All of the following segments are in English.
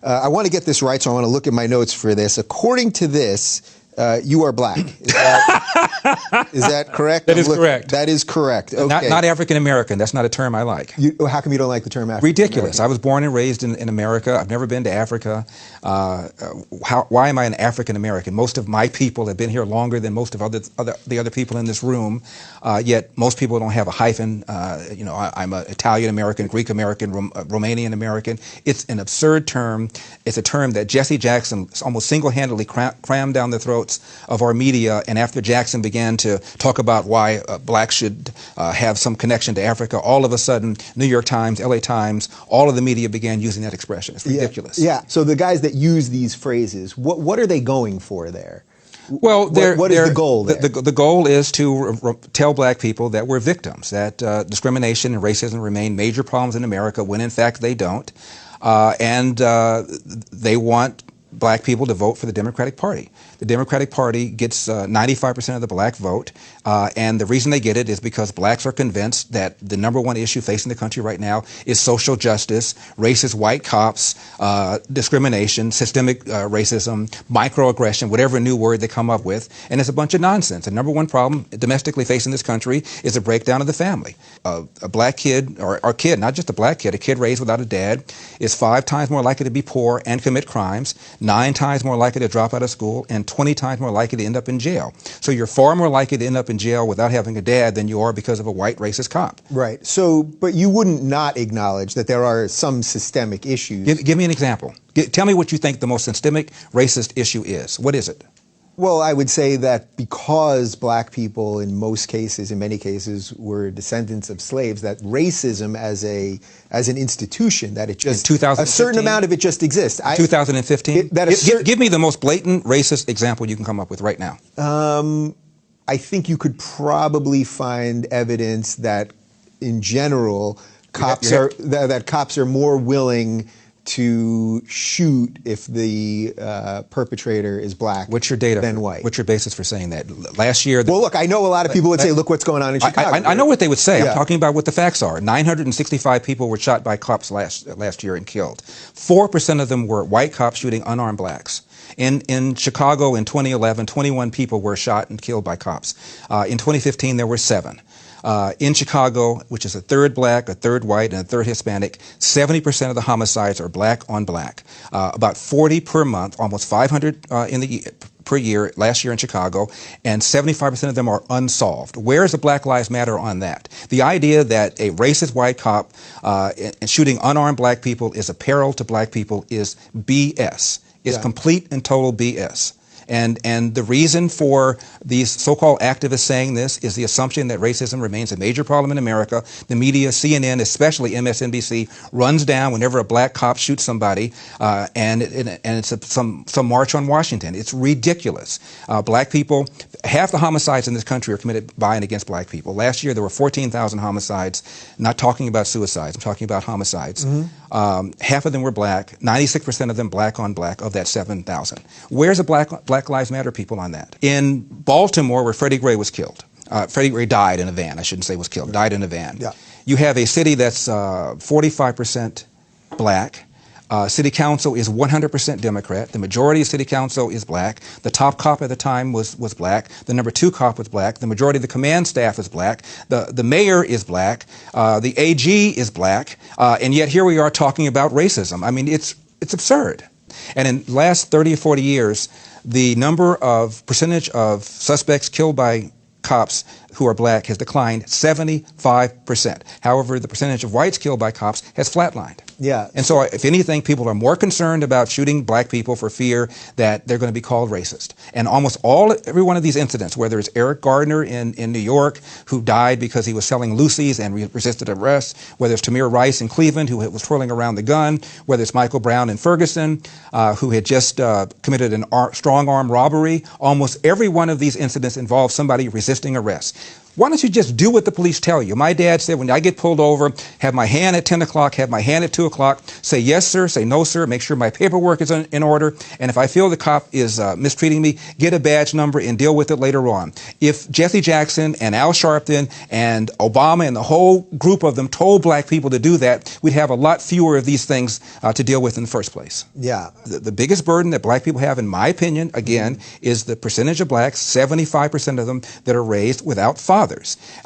I want to get this right, so I want to look at my notes for this. According to this, you are black. Is that correct? That is correct. That is correct. Okay. Not African American. That's not a term I like. How come you don't like the term African American? Ridiculous. I was born and raised in America. I've never been to Africa. Why am I an African American? Most of my people have been here longer than most of the other people in this room. Yet most people don't have a hyphen. I'm an Italian American, Greek American, Romanian American. It's an absurd term. It's a term that Jesse Jackson almost single-handedly crammed down the throats of our media, and after Jackson began to talk about why blacks should have some connection to Africa, all of a sudden, New York Times, LA Times, all of the media began using that expression. It's ridiculous. Yeah. So the guys that use these phrases, what are they going for there? Well, what is the goal there? The goal is to tell black people that we're victims, that discrimination and racism remain major problems in America when in fact they don't, and they want black people to vote for the Democratic Party. The Democratic Party gets 95% of the black vote, and the reason they get it is because blacks are convinced that the #1 issue facing the country right now is social justice, racist white cops, discrimination, systemic racism, microaggression, whatever new word they come up with, and it's a bunch of nonsense. The #1 problem domestically facing this country is a breakdown of the family. A black kid, or a kid, not just a black kid, a kid raised without a dad is 5 times more likely to be poor and commit crimes, 9 times more likely to drop out of school, and 20 times more likely to end up in jail. So you're far more likely to end up in jail without having a dad than you are because of a white racist cop. Right. So, but you wouldn't not acknowledge that there are some systemic issues. Give me an example. Tell me what you think the most systemic racist issue is. What is it? Well, I would say that because black people in most cases, in many cases, were descendants of slaves, that racism as an institution, that it just, a certain amount of it just exists. 2015? Give me the most blatant racist example you can come up with right now. I think you could probably find evidence that in general, cops are more willing to shoot if the perpetrator is black than white. What's your basis for saying that? Last year... Well, look, I know a lot of people would say, look what's going on in Chicago. I know what they would say. Yeah. I'm talking about what the facts are. 965 people were shot by cops last year and killed. 4% of them were white cops shooting unarmed blacks. In Chicago in 2011, 21 people were shot and killed by cops. In 2015, there were 7. In Chicago, which is a third black, a third white, and a third Hispanic, 70% of the homicides are black on black. About 40 per month, almost 500 per year, last year in Chicago, and 75% of them are unsolved. Where is the Black Lives Matter on that? The idea that a racist white cop and shooting unarmed black people is a peril to black people is BS. It's complete and total BS. And the reason for these so-called activists saying this is the assumption that racism remains a major problem in America. The media, CNN, especially MSNBC, runs down whenever a black cop shoots somebody, and it's some march on Washington. It's ridiculous. Black people, half the homicides in this country are committed by and against black people. Last year there were 14,000 homicides. I'm not talking about suicides. I'm talking about homicides. Half of them were black. 96% of them black on black of that 7,000. Where's the Black Lives Matter people on that? In Baltimore, where Freddie Gray was killed. Freddie Gray died in a van. I shouldn't say was killed. Died in a van. Yeah. You have a city that's 45% black. City council is 100% Democrat. The majority of city council is black. The top cop at the time was black. The number 2 cop was black. The majority of the command staff is black. The mayor is black. The AG is black. And yet here we are talking about racism. I mean, it's absurd. And in the last 30 or 40 years, the percentage of suspects killed by cops who are black has declined 75%. However, the percentage of whites killed by cops has flatlined. Yeah. And so, if anything, people are more concerned about shooting black people for fear that they're going to be called racist. And almost every one of these incidents, whether it's Eric Gardner in New York, who died because he was selling Lucy's and resisted arrest, whether it's Tamir Rice in Cleveland, who was twirling around the gun, whether it's Michael Brown in Ferguson, who had just committed a strong arm robbery, almost every one of these incidents involved somebody resisting arrest. Why don't you just do what the police tell you? My dad said, when I get pulled over, have my hand at 10 o'clock, have my hand at 2 o'clock, say yes, sir, say no, sir, make sure my paperwork is in order, and if I feel the cop is mistreating me, get a badge number and deal with it later on. If Jesse Jackson and Al Sharpton and Obama and the whole group of them told black people to do that, we'd have a lot fewer of these things to deal with in the first place. Yeah. The biggest burden that black people have, in my opinion, again, is the percentage of blacks, 75% of them, that are raised without fathers.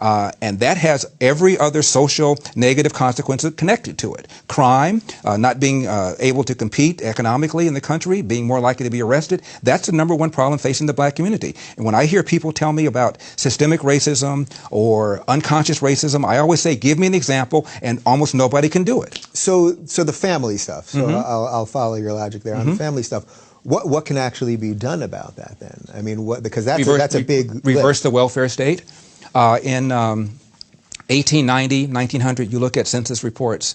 And that has every other social negative consequence connected to it. Crime, not being able to compete economically in the country, being more likely to be arrested, that's the number one problem facing the black community. And when I hear people tell me about systemic racism or unconscious racism, I always say, give me an example, and almost nobody can do it. So the family stuff, so I'll follow your logic there on the family stuff. What can actually be done about that then? I mean, because that's a big reverse the welfare state. In 1890, 1900, you look at census reports,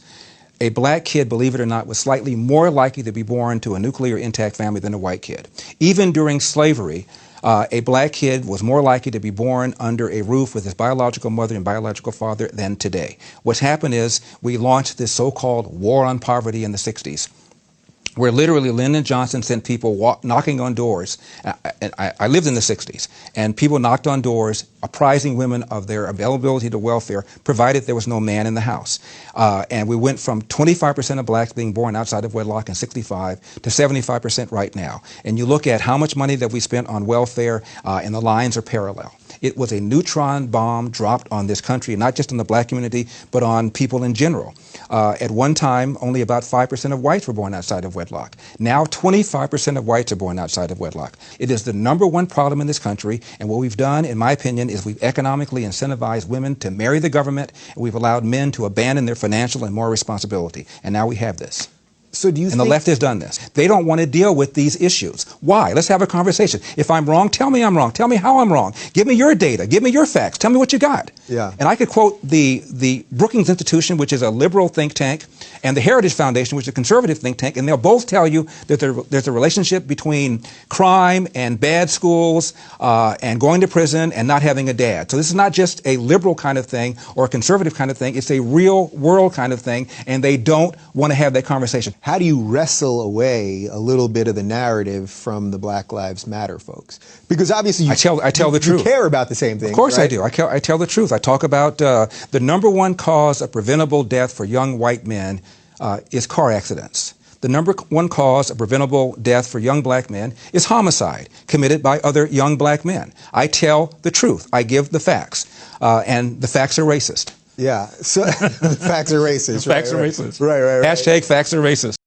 a black kid, believe it or not, was slightly more likely to be born to a nuclear intact family than a white kid. Even during slavery, a black kid was more likely to be born under a roof with his biological mother and biological father than today. What's happened is we launched this so-called war on poverty in the 60s. Where literally Lyndon Johnson sent people knocking on doors. I lived in the 60s, and people knocked on doors apprising women of their availability to welfare, provided there was no man in the house. And we went from 25% of blacks being born outside of wedlock in 65 to 75% right now. And you look at how much money that we spent on welfare, and the lines are parallel. It was a neutron bomb dropped on this country, not just on the black community, but on people in general. At one time, only about 5% of whites were born outside of wedlock. Now, 25% of whites are born outside of wedlock. It is the number one problem in this country, and what we've done, in my opinion, is we've economically incentivized women to marry the government, and we've allowed men to abandon their financial and moral responsibility. And now we have this. So do you And the left has done this. They don't want to deal with these issues. Why? Let's have a conversation. If I'm wrong, tell me I'm wrong. Tell me how I'm wrong. Give me your data. Give me your facts. Tell me what you got. Yeah. And I could quote the Brookings Institution, which is a liberal think tank, and the Heritage Foundation, which is a conservative think tank, and they'll both tell you that there's a relationship between crime and bad schools and going to prison and not having a dad. So this is not just a liberal kind of thing or a conservative kind of thing. It's a real world kind of thing, and they don't want to have that conversation. How do you wrestle away a little bit of the narrative from the Black Lives Matter folks? Because obviously I tell the truth. You care about the same things. Of course right? I do. I tell the truth. I talk about the number one cause of preventable death for young white men is car accidents. The number one cause of preventable death for young black men is homicide committed by other young black men. I tell the truth. I give the facts. And the facts are racist. Yeah. So the facts are racist. Facts are racist. Right. Hashtag facts are racist.